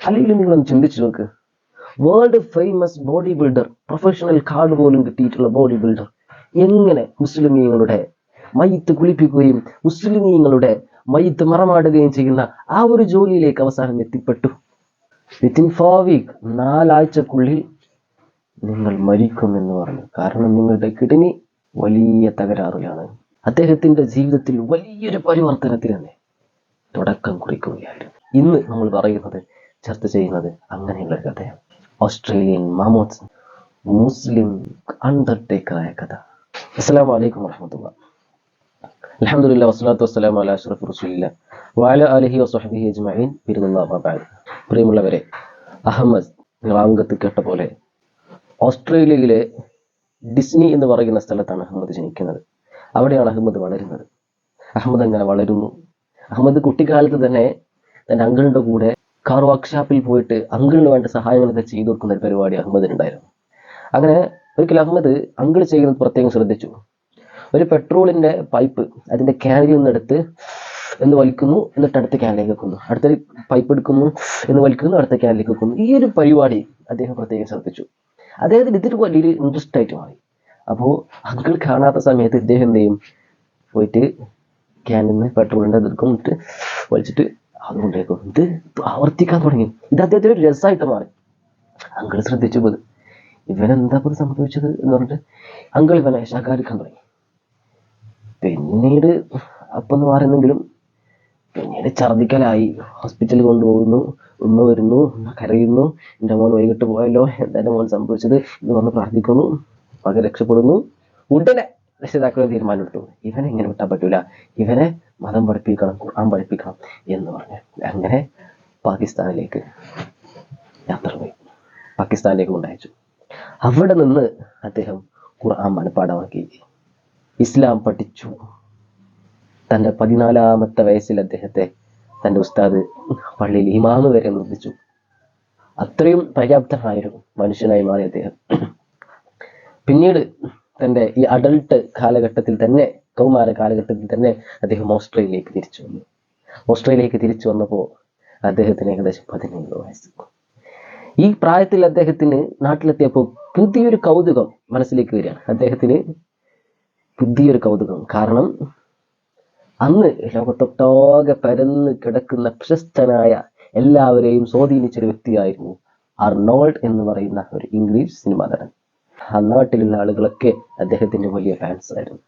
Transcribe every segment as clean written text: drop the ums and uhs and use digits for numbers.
അല്ലെങ്കിൽ നിങ്ങളൊന്ന് ചിന്തിച്ചു നോക്ക്, world famous body builder, professional card പോലും കിട്ടിയിട്ടുള്ള ബോഡി ബിൽഡർ എങ്ങനെ മുസ്ലിമീങ്ങളുടെ മയ്യത്ത് കുളിപ്പിക്കുകയും മുസ്ലിമീങ്ങളുടെ മയ്യത്ത് മറമാടുകയും ചെയ്യുന്ന ആ ഒരു ജോലിയിലേക്ക് അവസാനം എത്തിപ്പെട്ടു. വിത്തിൻ 4 വീക്ക്, 4 ആഴ്ചക്കുള്ളിൽ നിങ്ങൾ മരിക്കുമെന്ന് പറഞ്ഞു. കാരണം നിങ്ങളുടെ കിഡ്നി വലിയ തകരാറിലാണ്. അദ്ദേഹത്തിന്റെ ജീവിതത്തിൽ വലിയൊരു പരിവർത്തനത്തിന് തന്നെ തുടക്കം കുറിക്കുകയായിരുന്നു. ഇന്ന് നമ്മൾ ചർച്ച ചെയ്യുന്നത് അങ്ങനെയുള്ള കഥയാണ്. ഓസ്ട്രേലിയൻ മാമോത്ത് മുസ്ലിം അണ്ടർടേക്കറായ കഥ. അസ്സലാമു അലൈക്കും വറഹ്മത്തുള്ളാഹി. അൽഹംദുലില്ലാഹി വസ്സലാത്തു വസ്സലാമു അലാ അഷ്റഫി റസൂലില്ലാഹി വഅലാ ആലിഹി വസ്വഹ്ബിഹി അജ്മഈൻ. പ്രിയമുള്ളവരെ, അഹമ്മദ് റാംഗത്ത് കേട്ട പോലെ ഓസ്ട്രേലിയയിലെ ഡിസ്നി എന്ന് പറയുന്ന സ്ഥലത്താണ് അഹമ്മദ് ജനിക്കുന്നത്. അവിടെയാണ് അഹമ്മദ് വളരുന്നത്. അഹമ്മദ് അങ്ങനെ വളരുന്നു. അഹമ്മദ് കുട്ടിക്കാലത്ത് തന്നെ തന്റെ അങ്കിളിന്റെ കൂടെ കാർ വർക്ക്ഷോപ്പിൽ പോയിട്ട് അങ്കിളിന് വേണ്ട സഹായങ്ങളൊക്കെ ചെയ്തു കൊടുക്കുന്ന ഒരു പരിപാടി അഹമ്മദിനുണ്ടായിരുന്നു. അങ്ങനെ ഒരിക്കൽ അഹമ്മദ് അങ്കിൾ ചെയ്യുന്നത് പ്രത്യേകം ശ്രദ്ധിച്ചു. ഒരു പെട്രോളിന്റെ പൈപ്പ് അതിന്റെ ക്യാനിൽ നിന്നെടുത്ത് എന്ന് വലിക്കുന്നു, എന്നിട്ട് അടുത്ത ക്യാനിലേക്ക് വെക്കുന്നു, അടുത്ത പൈപ്പ് എടുക്കുന്നു എന്ന് വലിക്കുന്നു, അടുത്ത ക്യാനിലേക്ക് വെക്കുന്നു. ഈ ഒരു പരിപാടി അദ്ദേഹം പ്രത്യേകം ശ്രദ്ധിച്ചു. അദ്ദേഹത്തിന് ഇതൊരു വലിയൊരു ഇൻട്രസ്റ്റ് ആയിട്ട് മാറി. അപ്പോൾ അങ്കിൾ കാണാത്ത സമയത്ത് ഇദ്ദേഹം എന്ത് ചെയ്യും, പോയിട്ട് ക്യാനിൽ നിന്ന് പെട്രോളിന്റെ എടുക്കുന്നിട്ട് വലിച്ചിട്ട് അതുകൊണ്ടേക്കും. ഇത് ആവർത്തിക്കാൻ തുടങ്ങി. ഇത് അദ്ദേഹത്തിന് ഒരു രസമായിട്ട് മാറി. അങ്കിൾ ശ്രദ്ധിച്ചു പോയത് ഇവനെന്താ പോലും സംഭവിച്ചത് എന്ന് പറഞ്ഞിട്ട് അങ്കിൾ ഇവനെ ശകാരിക്കാൻ തുടങ്ങി. പിന്നീട് അപ്പൊന്ന് മാറുന്നെങ്കിലും പിന്നീട് ഛർദിക്കലായി. ഹോസ്പിറ്റലിൽ കൊണ്ടുപോകുന്നു, ഉമ്മ വരുന്നു, കരയുന്നു, എൻ്റെ മോൻ വൈകിട്ട് പോയല്ലോ, എന്തായാലും മോൻ സംഭവിച്ചത് എന്ന് പറഞ്ഞ് പ്രാർത്ഥിക്കുന്നു. മകൻ രക്ഷപ്പെടുന്നു. ഉടനെ രക്ഷിതാക്കളെ തീരുമാനമെടുത്തു, ഇവനെ ഇങ്ങനെ വിട്ടാൻ പറ്റൂല, ഇവനെ മതം പഠിപ്പിക്കണം, ഖുർആൻ പഠിപ്പിക്കണം എന്ന് പറഞ്ഞു. അങ്ങനെ പാകിസ്ഥാനിലേക്ക് യാത്ര പോയി. പാകിസ്ഥാനിലേക്ക് കൊണ്ടയച്ചു. അവിടെ നിന്ന് അദ്ദേഹം ഖുർആൻ മനഃപ്പാഠമാക്കി, ഇസ്ലാം പഠിച്ചു. തൻ്റെ 14-ാമത്തെ വയസ്സിൽ അദ്ദേഹത്തെ തൻ്റെ ഉസ്താദ് പള്ളിയിൽ ഇമാമ് വരെ നിർദ്ദിച്ചു. അത്രയും പര്യാപ്തനായൊരു മനുഷ്യനായി മാറി അദ്ദേഹം. പിന്നീട് തൻ്റെ ഈ അഡൾട്ട് കാലഘട്ടത്തിൽ തന്നെ, കൗമാര കാലഘട്ടത്തിൽ തന്നെ അദ്ദേഹം ഓസ്ട്രേലിയയിലേക്ക് തിരിച്ചു വന്നു. ഓസ്ട്രേലിയയിലേക്ക് തിരിച്ചു വന്നപ്പോൾ അദ്ദേഹത്തിന് ഏകദേശം 17 വയസ്സ്. ഈ പ്രായത്തിൽ അദ്ദേഹത്തിന് നാട്ടിലെത്തിയപ്പോൾ പുതിയൊരു കൗതുകം മനസ്സിലേക്ക് വരികയാണ്. അദ്ദേഹത്തിന് പുതിയൊരു കൗതുകം. കാരണം അന്ന് ലോകത്തൊട്ടാകെ പരന്ന് കിടക്കുന്ന പ്രശസ്തനായ എല്ലാവരെയും സ്വാധീനിച്ചൊരു വ്യക്തിയായിരുന്നു അർണോൾഡ് എന്ന് പറയുന്ന ഒരു ഇംഗ്ലീഷ് സിനിമാ നടൻ. ആ നാട്ടിലുള്ള ആളുകളൊക്കെ അദ്ദേഹത്തിന്റെ വലിയ ഫാൻസ് ആയിരുന്നു.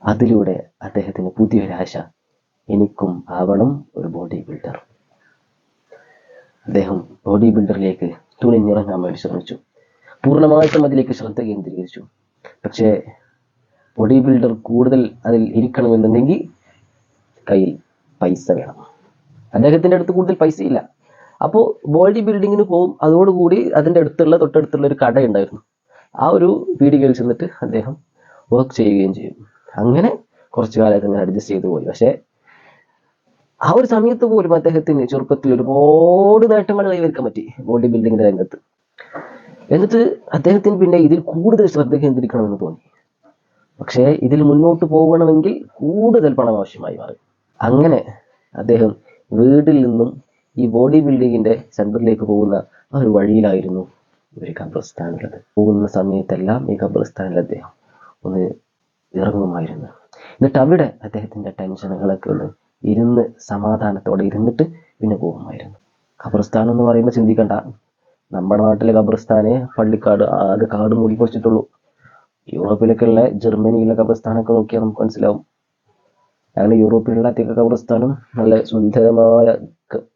അതിലൂടെ അദ്ദേഹത്തിന് പുതിയൊരാശ, എനിക്കും ആവണം ഒരു ബോഡി ബിൽഡർ. അദ്ദേഹം ബോഡി ബിൽഡറിലേക്ക് തുണിഞ്ഞിറങ്ങാൻ വേണ്ടി ശ്രമിച്ചു. പൂർണ്ണമായിട്ടും അതിലേക്ക് ശ്രദ്ധ കേന്ദ്രീകരിച്ചു. പക്ഷേ ബോഡി ബിൽഡർ കൂടുതൽ അതിൽ ഇരിക്കണമെന്നുണ്ടെങ്കിൽ കയ്യിൽ പൈസ വേണം. അദ്ദേഹത്തിന്റെ അടുത്ത് കൂടുതൽ പൈസ ഇല്ല. അപ്പോൾ ബോഡി ബിൽഡിങ്ങിന് പോകും. അതോടുകൂടി അതിൻ്റെ തൊട്ടടുത്തുള്ള ഒരു കടയുണ്ടായിരുന്നു. ആ ഒരു പീടികയിൽ ചെന്നിട്ട് അദ്ദേഹം വർക്ക് ചെയ്യുകയും ചെയ്യും. അങ്ങനെ കുറച്ചു കാലത്ത് അങ്ങനെ അഡ്ജസ്റ്റ് ചെയ്തു പോയി. പക്ഷേ ആ ഒരു സമയത്ത് പോലും അദ്ദേഹത്തിന് ചെറുപ്പത്തിൽ ഒരുപാട് നേട്ടങ്ങൾ കൈവരിക്കാൻ പറ്റി ബോഡി ബിൽഡിങ്ങിന്റെ രംഗത്ത്. എന്നിട്ട് അദ്ദേഹത്തിന് പിന്നെ ഇതിൽ കൂടുതൽ ശ്രദ്ധ കേന്ദ്രീകരിക്കണമെന്ന് തോന്നി. പക്ഷേ ഇതിൽ മുന്നോട്ട് പോകണമെങ്കിൽ കൂടുതൽ പണം ആവശ്യമായി മാറി. അങ്ങനെ അദ്ദേഹം വീട്ടിൽ നിന്നും ഈ ബോഡി ബിൽഡിങ്ങിന്റെ സെന്ററിലേക്ക് പോകുന്ന ആ ഒരു വഴിയിലായിരുന്നു ഒരു ഖബർസ്ഥാനുള്ളത്. പോകുന്ന സമയത്തെല്ലാം ഈ ഖബർസ്ഥാനിൽ അദ്ദേഹം ഒന്ന് ഇറങ്ങുമായിരുന്നു. എന്നിട്ട് അവിടെ അദ്ദേഹത്തിന്റെ ടെൻഷനുകളൊക്കെ ഒന്ന് ഇരുന്ന് സമാധാനത്തോടെ ഇരുന്നിട്ട് പിന്നെ പോകുമായിരുന്നു. ഖബർസ്ഥാൻ എന്ന് പറയുമ്പോൾ ചിന്തിക്കണ്ട, നമ്മുടെ നാട്ടിലെ ഖബർസ്ഥാനെ പള്ളിക്കാട് ആകെ കാട് മൂടി പൊളിച്ചിട്ടുള്ളൂ. യൂറോപ്പിലൊക്കെ ഉള്ള ജർമ്മനിയിലെ ഖബർസ്ഥാനൊക്കെ നോക്കിയാൽ നമുക്ക് മനസ്സിലാവും. അങ്ങനെ യൂറോപ്പിലുള്ള അധിക ഖബർസ്ഥാനും നല്ല സുന്ദരമായ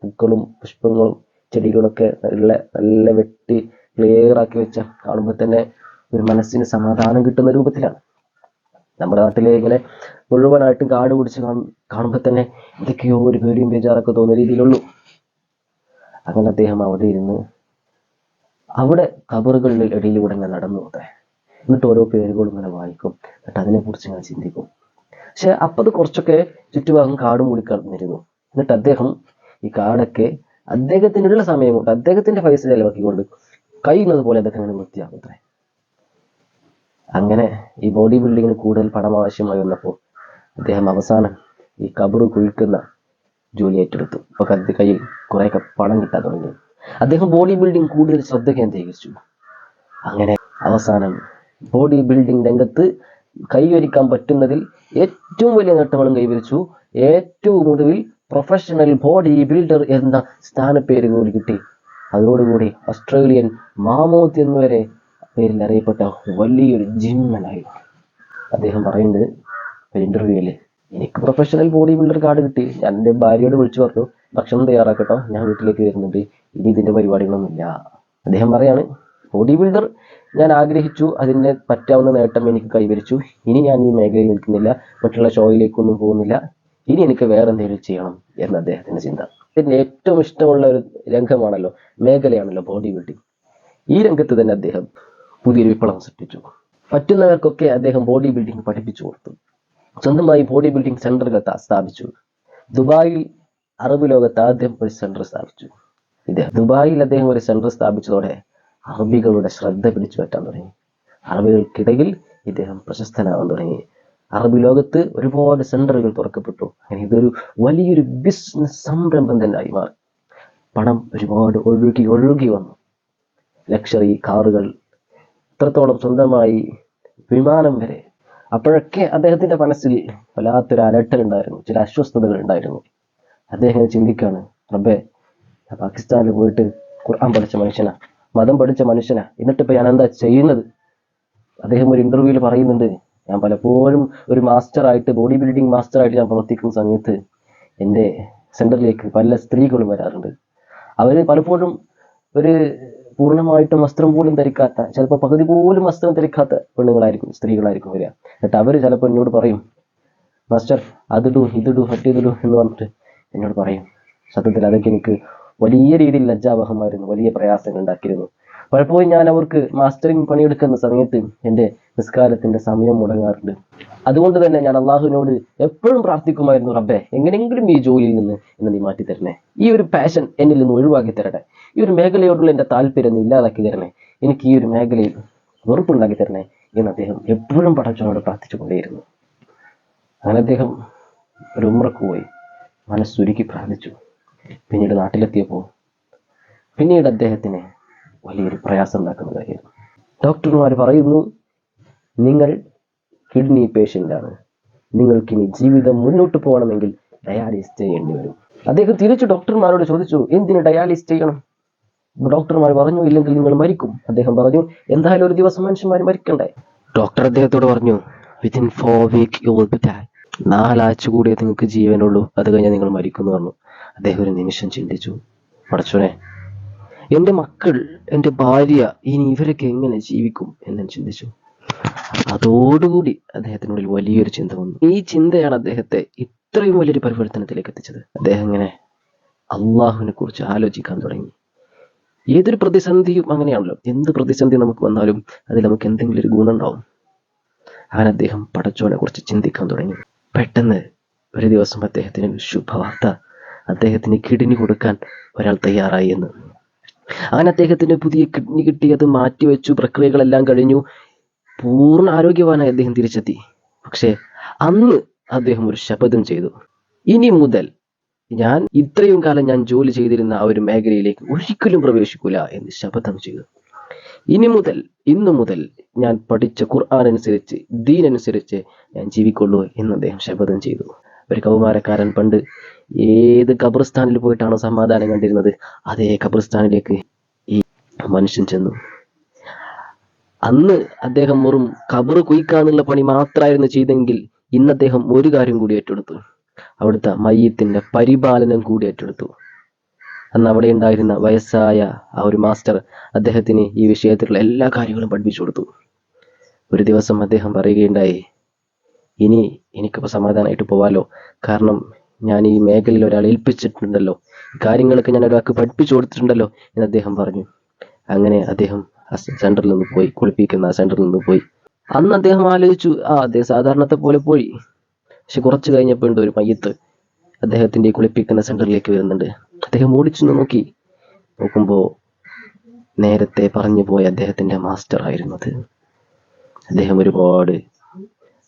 പൂക്കളും പുഷ്പങ്ങളും ചെടികളൊക്കെ നല്ല വെട്ടി ക്ലിയർ ആക്കി വെച്ച കാണുമ്പോൾ തന്നെ ഒരു മനസ്സിന് സമാധാനം കിട്ടുന്ന രൂപത്തിലാണ്. നമ്മുടെ നാട്ടിലെ ഇങ്ങനെ മുഴുവനായിട്ടും കാട് പിടിച്ച് കാണുമ്പോൾ തന്നെ ഇതൊക്കെയോ ഒരു പേടിയും ബേജാറൊക്കെ തോന്നുന്ന രീതിയിലുള്ളൂ. അങ്ങനെ അദ്ദേഹം അവിടെ ഇരുന്ന് അവിടെ ഖബറുകളുടെ ഇടയിലൂടെ ഇങ്ങനെ നടന്നു പോട്ടെ. എന്നിട്ട് ഓരോ പേരുകളും ഇങ്ങനെ വായിക്കും. എന്നിട്ട് അതിനെക്കുറിച്ച് ഇങ്ങനെ ചിന്തിക്കും. പക്ഷെ അപ്പത് കുറച്ചൊക്കെ ചുറ്റുഭാഗം കാട് മൂടിക്കിടന്നിരുന്നു. എന്നിട്ട് അദ്ദേഹം ഈ കാടൊക്കെ അദ്ദേഹത്തിനുള്ള സമയം കൊണ്ട് അദ്ദേഹത്തിന്റെ പൈസ ചെലവാക്കിക്കൊണ്ട് കഴിയുന്നത് പോലെ അതൊക്കെ അങ്ങനെ വൃത്തിയാക്കത്രേ. അങ്ങനെ ഈ ബോഡി ബിൽഡിങ്ങിന് കൂടുതൽ പണം ആവശ്യമായി വന്നപ്പോൾ അദ്ദേഹം അവസാനം ഈ ഖബറ് കുഴിക്കുന്ന ജോലി ഏറ്റെടുത്തു. അപ്പൊ കയ്യിൽ കുറേയൊക്കെ പണം കിട്ടാൻ തുടങ്ങി. അദ്ദേഹം ബോഡി ബിൽഡിംഗ് കൂടുതൽ ശ്രദ്ധ കേന്ദ്രീകരിച്ചു. അങ്ങനെ അവസാനം ബോഡി ബിൽഡിംഗ് രംഗത്ത് കൈവരിക്കാൻ പറ്റുന്നതിൽ ഏറ്റവും വലിയ നേട്ടങ്ങളും കൈവരിച്ചു. ഏറ്റവും ഒടുവിൽ പ്രൊഫഷണൽ ബോഡി ബിൽഡർ എന്ന സ്ഥാനപ്പേര് കൂടി കിട്ടി. അതോടുകൂടി ഓസ്ട്രേലിയൻ മാമോത്ത് എന്നുവരെ പേരിൽ അറിയപ്പെട്ട വലിയൊരു ജിമ്മനായി. അദ്ദേഹം പറയുന്നത് ഒരു ഇന്റർവ്യൂവില്, എനിക്ക് പ്രൊഫഷണൽ ബോഡി ബിൽഡർ കാർഡ് കിട്ടി. ഞാൻ എൻ്റെ ഭാര്യയോട് വിളിച്ചു പറഞ്ഞു, ഭക്ഷണം തയ്യാറാക്കട്ടോ, ഞാൻ വീട്ടിലേക്ക് വരുന്നുണ്ട്, ഇനി ഇതിന്റെ പരിപാടികളൊന്നുമില്ല. അദ്ദേഹം പറയാണ്, ബോഡി ബിൽഡർ ഞാൻ ആഗ്രഹിച്ചു, അതിന് പറ്റാവുന്ന നേട്ടം എനിക്ക് കൈവരിച്ചു. ഇനി ഞാൻ ഈ മേഖലയിൽ നിൽക്കുന്നില്ല, മറ്റുള്ള ഷോയിലേക്കൊന്നും പോകുന്നില്ല, ഇനി എനിക്ക് വേറെ എന്തെങ്കിലും ചെയ്യണം എന്ന് അദ്ദേഹത്തിന്റെ ചിന്ത. ഇതിന് ഏറ്റവും ഇഷ്ടമുള്ള ഒരു രംഗമാണല്ലോ, മേഖലയാണല്ലോ ബോഡി ബിൽഡിംഗ്. ഈ രംഗത്ത് തന്നെ അദ്ദേഹം പുതിയൊരു വിപ്ലവം സൃഷ്ടിച്ചു. പറ്റുന്നവർക്കൊക്കെ അദ്ദേഹം ബോഡി ബിൽഡിംഗ് പഠിപ്പിച്ചു കൊടുത്തു. സ്വന്തമായി ബോഡി ബിൽഡിംഗ് സെന്ററുകൾ സ്ഥാപിച്ചു. ദുബായിൽ അറബ് ലോകത്ത് ആദ്യം ഒരു സെന്റർ സ്ഥാപിച്ചു. ദുബായിൽ അദ്ദേഹം ഒരു സെന്റർ സ്ഥാപിച്ചതോടെ അറബികളുടെ ശ്രദ്ധ പിടിച്ചു പറ്റാൻ തുടങ്ങി. അറബികൾക്കിടയിൽ ഇദ്ദേഹം പ്രശസ്തനാവാൻ തുടങ്ങി. അറബ് ലോകത്ത് ഒരുപാട് സെന്ററുകൾ തുറക്കപ്പെട്ടു. അങ്ങനെ ഇതൊരു വലിയൊരു ബിസിനസ് സംരംഭം തന്നെ ആയി മാറി. പണം ഒരുപാട് ഒഴുകി വന്നു. ലക്ഷറി കാറുകൾ, ഇത്രത്തോളം സ്വന്തമായി വിമാനം വരെ. അപ്പോഴൊക്കെ അദ്ദേഹത്തിന്റെ മനസ്സിൽ വല്ലാത്തൊരു അലട്ടലുണ്ടായിരുന്നു, ചില അസ്വസ്ഥതകൾ ഉണ്ടായിരുന്നു. അദ്ദേഹം ചിന്തിക്കാണ്, റബ്ബേ, ഞാൻ പാകിസ്ഥാനിൽ പോയിട്ട് ഖുർആൻ പഠിച്ച മനുഷ്യനാ, മതം പഠിച്ച മനുഷ്യനാ, എന്നിട്ടിപ്പോ ഞാൻ എന്താ ചെയ്യുന്നത്? അദ്ദേഹം ഒരു ഇന്റർവ്യൂവിൽ പറയുന്നുണ്ട്, ഞാൻ പലപ്പോഴും ഒരു മാസ്റ്ററായിട്ട്, ബോഡി ബിൽഡിംഗ് മാസ്റ്ററായിട്ട് ഞാൻ പ്രവർത്തിക്കുന്ന സമയത്ത് എൻ്റെ സെന്ററിലേക്ക് പല സ്ത്രീകളും വരാറുണ്ട്. അവര് പലപ്പോഴും ഒരു പൂർണ്ണമായിട്ടും വസ്ത്രം പോലും ധരിക്കാത്ത, ചിലപ്പോൾ പകുതി പോലും വസ്ത്രം ധരിക്കാത്ത പെണ്ണുങ്ങളായിരിക്കും, സ്ത്രീകളായിരിക്കും വരിക. എന്നിട്ട് അവര് ചിലപ്പോൾ എന്നോട് പറയും, മാസ്റ്റർ അതിടൂ ഇതിടൂ മറ്റേതിടൂ എന്ന് പറഞ്ഞിട്ട് എന്നോട് പറയും. സത്യത്തിൽ അതൊക്കെ എനിക്ക് വലിയ രീതിയിൽ ലജ്ജാവഹമായിരുന്നു, വലിയ പ്രയാസങ്ങൾ ഉണ്ടാക്കിയിരുന്നു. പലപ്പോഴും ഞാൻ അവർക്ക് മാസ്റ്ററിങ് പണിയെടുക്കുന്ന സമയത്ത് എൻ്റെ നിസ്കാരത്തിന്റെ സമയം മുടങ്ങാറുണ്ട്. അതുകൊണ്ട് തന്നെ ഞാൻ അള്ളാഹുവിനോട് എപ്പോഴും പ്രാർത്ഥിക്കുമായിരുന്നു, റബ്ബേ, എങ്ങനെയെങ്കിലും ഈ ജോലിയിൽ നിന്ന് എന്നെ നീ മാറ്റി തരണേ, ഈ ഒരു പാഷൻ എന്നിൽ നിന്ന് ഒഴിവാക്കി തരണേ, ഈ ഒരു മേഖലയോടുള്ള എൻ്റെ താല്പര്യം ഇല്ലാതാക്കി തരണേ, എനിക്ക് ഈ ഒരു മേഖലയിൽ വെറുപ്പുണ്ടാക്കി തരണേ എന്ന് അദ്ദേഹം എപ്പോഴും പടച്ചവനോട് പ്രാർത്ഥിച്ചുകൊണ്ടേയിരുന്നു. അങ്ങനെ അദ്ദേഹം ഒരു ഉംറക്ക് പോയി മനസ്സുരുക്കി പ്രാർത്ഥിച്ചു. പിന്നീട് നാട്ടിലെത്തിയപ്പോൾ പിന്നീട് അദ്ദേഹത്തിന് വലിയൊരു പ്രയാസം ഉണ്ടാക്കുന്ന കാര്യമായിരുന്നു. ഡോക്ടർമാർ പറയുന്നു, നിങ്ങൾ കിഡ്നി പേഷ്യൻ്റാണ്, നിങ്ങൾക്കിനി ജീവിതം മുന്നോട്ട് പോകണമെങ്കിൽ ഡയാലിസിസ് ചെയ്യേണ്ടി വരും. അദ്ദേഹം തിരിച്ചു ഡോക്ടർമാരോട് ചോദിച്ചു, എന്തിന് ഡയാലിസിസ് ചെയ്യണം? ഡോക്ടർമാർ പറഞ്ഞു, ഇല്ലെങ്കിൽ നിങ്ങൾ മരിക്കും. അദ്ദേഹം പറഞ്ഞു, എന്തായാലും ഒരു ദിവസം മനുഷ്യന്മാർ മരിക്കണ്ടേ? ഡോക്ടർ അദ്ദേഹത്തോട് പറഞ്ഞു, within 4 weeks you will die. 4 ആഴ്ച കൂടിയേ നിങ്ങൾക്ക് ജീവനുള്ളൂ, അത് കഴിഞ്ഞാൽ നിങ്ങൾ മരിക്കും എന്ന് പറഞ്ഞു. അദ്ദേഹം ഒരു നിമിഷം ചിന്തിച്ചു, പടച്ചോനെ, എൻ്റെ മക്കൾ, എൻ്റെ ഭാര്യ, ഇനി ഇവരൊക്കെ എങ്ങനെ ജീവിക്കും എന്ന് ചിന്തിച്ചു. അതോടുകൂടി അദ്ദേഹത്തിനുള്ളിൽ വലിയൊരു ചിന്ത വന്നു. ഈ ചിന്തയാണ് അദ്ദേഹത്തെ ഇത്രയും വലിയൊരു പരിവർത്തനത്തിലേക്ക് എത്തിച്ചത്. അദ്ദേഹം ഇങ്ങനെ അള്ളാഹുവിനെ കുറിച്ച് ആലോചിക്കാൻ തുടങ്ങി. ഏതൊരു പ്രതിസന്ധിയും അങ്ങനെയാണല്ലോ, എന്ത് പ്രതിസന്ധി നമുക്ക് വന്നാലും അതിൽ നമുക്ക് എന്തെങ്കിലും ഒരു ഗുണം ഉണ്ടാവും. അങ്ങനെ അദ്ദേഹം പടച്ചോനെ കുറിച്ച് ചിന്തിക്കാൻ തുടങ്ങി. പെട്ടെന്ന് ഒരു ദിവസം അദ്ദേഹത്തിന് ശുഭവാർത്ത, അദ്ദേഹത്തിന് കിഡ്നി കൊടുക്കാൻ ഒരാൾ തയ്യാറായി എന്ന്. അങ്ങനെ അദ്ദേഹത്തിന് പുതിയ കിഡ്നി കിട്ടി, അത് മാറ്റിവെച്ചു, പ്രക്രിയകളെല്ലാം കഴിഞ്ഞു, പൂർണ്ണ ആരോഗ്യവാനായി അദ്ദേഹം തിരിച്ചെത്തി. പക്ഷെ അന്ന് അദ്ദേഹം ഒരു ശപഥം ചെയ്തു, ഇനി മുതൽ ഞാൻ ഇത്രയും കാലം ഞാൻ ജോലി ചെയ്തിരുന്ന ആ ഒരു മേഖലയിലേക്ക് ഒരിക്കലും പ്രവേശിക്കൂല എന്ന് ശപഥം ചെയ്തു. ഇന്നു മുതൽ ഞാൻ പഠിച്ച ഖുർആൻ അനുസരിച്ച്, ദീൻ അനുസരിച്ച് ഞാൻ ജീവിക്കുള്ളൂ എന്ന് അദ്ദേഹം ശപഥം ചെയ്തു. ഒരു കൗമാരക്കാരൻ പണ്ട് ഏത് ഖബർസ്ഥാനിൽ പോയിട്ടാണോ സമാധാനം കണ്ടിരുന്നത്, അതേ ഖബർസ്ഥാനിലേക്ക് ഈ മനുഷ്യൻ ചെന്നു. അന്ന് അദ്ദേഹം വെറും ഖബർ കുയിക്കാനുള്ള പണി മാത്രമായിരുന്നു ചെയ്തെങ്കിൽ ഇന്ന് അദ്ദേഹം ഒരു കാര്യം കൂടി ഏറ്റെടുത്തു, അവിടുത്തെ മയ്യത്തിന്റെ പരിപാലനം കൂടി ഏറ്റെടുത്തു. അന്ന് അവിടെ ഉണ്ടായിരുന്ന വയസ്സായ ആ ഒരു മാസ്റ്റർ അദ്ദേഹത്തിന് ഈ വിഷയത്തിലുള്ള എല്ലാ കാര്യങ്ങളും പഠിപ്പിച്ചു കൊടുത്തു. ഒരു ദിവസം അദ്ദേഹം പറയുകയുണ്ടായി, ഇനി എനിക്കിപ്പോൾ സമാധാനമായിട്ട് പോവാലോ, കാരണം ഞാൻ ഈ മേഖലയിൽ ഒരാളെ ഏൽപ്പിച്ചിട്ടുണ്ടല്ലോ, കാര്യങ്ങളൊക്കെ ഞാൻ ഒരാൾക്ക് പഠിപ്പിച്ചു കൊടുത്തിട്ടുണ്ടല്ലോ എന്ന് അദ്ദേഹം പറഞ്ഞു. അങ്ങനെ അദ്ദേഹം ആ സെന്ററിൽ നിന്ന് പോയി, കുളിപ്പിക്കുന്ന ആ സെന്ററിൽ നിന്ന് പോയി. അന്ന് അദ്ദേഹം ആലോചിച്ചു, അദ്ദേഹം സാധാരണത്തെ പോലെ പോയി. പക്ഷെ കുറച്ച് കഴിഞ്ഞപ്പോൾ ഉണ്ട് ഒരു മയ്യത്ത് അദ്ദേഹത്തിന്റെ കുളിപ്പിക്കുന്ന സെന്ററിലേക്ക് വരുന്നുണ്ട്. അദ്ദേഹം ഓടിച്ചു നോക്കുമ്പോൾ നേരത്തെ പറഞ്ഞു പോയ അദ്ദേഹത്തിന്റെ മാസ്റ്റർ ആയിരുന്നു അത്. അദ്ദേഹം ഒരുപാട്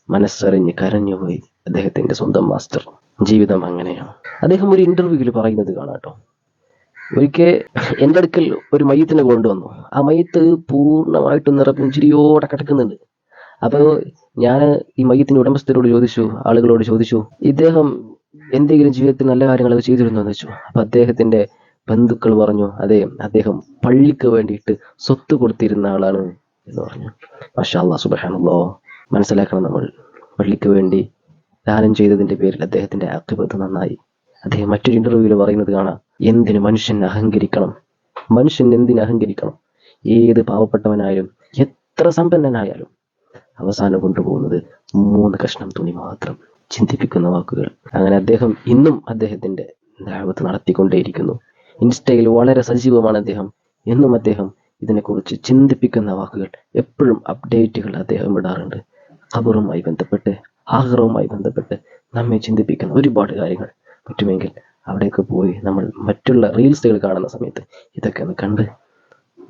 മനസ്സറിഞ്ഞ് കരഞ്ഞുപോയി, അദ്ദേഹത്തിന്റെ സ്വന്തം മാസ്റ്റർ. ജീവിതം അങ്ങനെയാണ്. അദ്ദേഹം ഒരു ഇന്റർവ്യൂവിൽ പറയുന്നത് കാണാട്ടോ. ഒരിക്കൽ എൻ്റെ അടുക്കൽ ഒരു മയ്യത്തിനെ കൊണ്ടുവന്നു. ആ മയ്യത്ത് പൂർണ്ണമായിട്ടും നിറപുഞ്ചിരിയോടെ കിടക്കുന്നുണ്ട്. അപ്പോൾ ഞാൻ ഈ മയ്യത്തിന്റെ ഉടമസ്ഥരോട് ചോദിച്ചു, ആളുകളോട് ചോദിച്ചു, ഇദ്ദേഹം എന്തെങ്കിലും ജീവിതത്തിൽ നല്ല കാര്യങ്ങളൊക്കെ ചെയ്തിരുന്നു എന്ന് വെച്ചു. അപ്പൊ അദ്ദേഹത്തിന്റെ ബന്ധുക്കൾ പറഞ്ഞു, അതെ, അദ്ദേഹം പള്ളിക്ക് വേണ്ടിയിട്ട് സ്വത്ത് കൊടുത്തിരുന്ന ആളാണ് എന്ന് പറഞ്ഞു. മാഷാ അല്ലാഹ്, സുബ്ഹാനല്ലാഹ്. മനസ്സിലാക്കണം, നമ്മൾ പള്ളിക്ക് വേണ്ടി ദാനം ചെയ്തതിന്റെ പേരിൽ അദ്ദേഹത്തിന്റെ ആഖിബത്ത് നന്നായി. അദ്ദേഹം മറ്റൊരു ഇന്റർവ്യൂവിൽ പറയുന്നത് കാണാം, എന്തിന് മനുഷ്യൻ അഹങ്കരിക്കണം, മനുഷ്യൻ എന്തിന് അഹങ്കരിക്കണം, ഏത് പാവപ്പെട്ടവനായാലും എത്ര സമ്പന്നനായാലും അവസാനം കൊണ്ടുപോകുന്നത് 3 കഷ്ണം തുണി മാത്രം. ചിന്തിപ്പിക്കുന്ന വാക്കുകൾ. അങ്ങനെ അദ്ദേഹം ഇന്നും അദ്ദേഹത്തിന്റെ ദഅവത്ത് നടത്തിക്കൊണ്ടേയിരിക്കുന്നു. ഇൻസ്റ്റയിൽ വളരെ സജീവമാണ് അദ്ദേഹം. എന്നും അദ്ദേഹം ഇതിനെക്കുറിച്ച് ചിന്തിപ്പിക്കുന്ന വാക്കുകൾ, എപ്പോഴും അപ്ഡേറ്റുകൾ അദ്ദേഹം ഇടാറുണ്ട്. ഖബറുമായി ബന്ധപ്പെട്ട്, ആഖിറവുമായി ബന്ധപ്പെട്ട് നമ്മെ ചിന്തിപ്പിക്കുന്ന ഒരുപാട് കാര്യങ്ങൾ. പറ്റുമെങ്കിൽ അവിടേക്ക് പോയി നമ്മൾ മറ്റുള്ള റീൽസുകൾ കാണുന്ന സമയത്ത് ഇതൊക്കെ ഒന്ന് കണ്ട്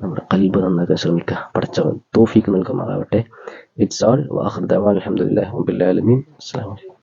നമ്മുടെ ഖൽബ് നന്നാക്കാൻ ശ്രമിക്കുക. പടച്ചവൻ തൗഫീഖ് നൽകുമാറാവട്ടെ. It's all. വാഖിർ ദഅവാന അൽഹംദുലില്ലാഹി റബ്ബിൽ ആലമീൻ. അസ്സലാമു അലൈക്കും.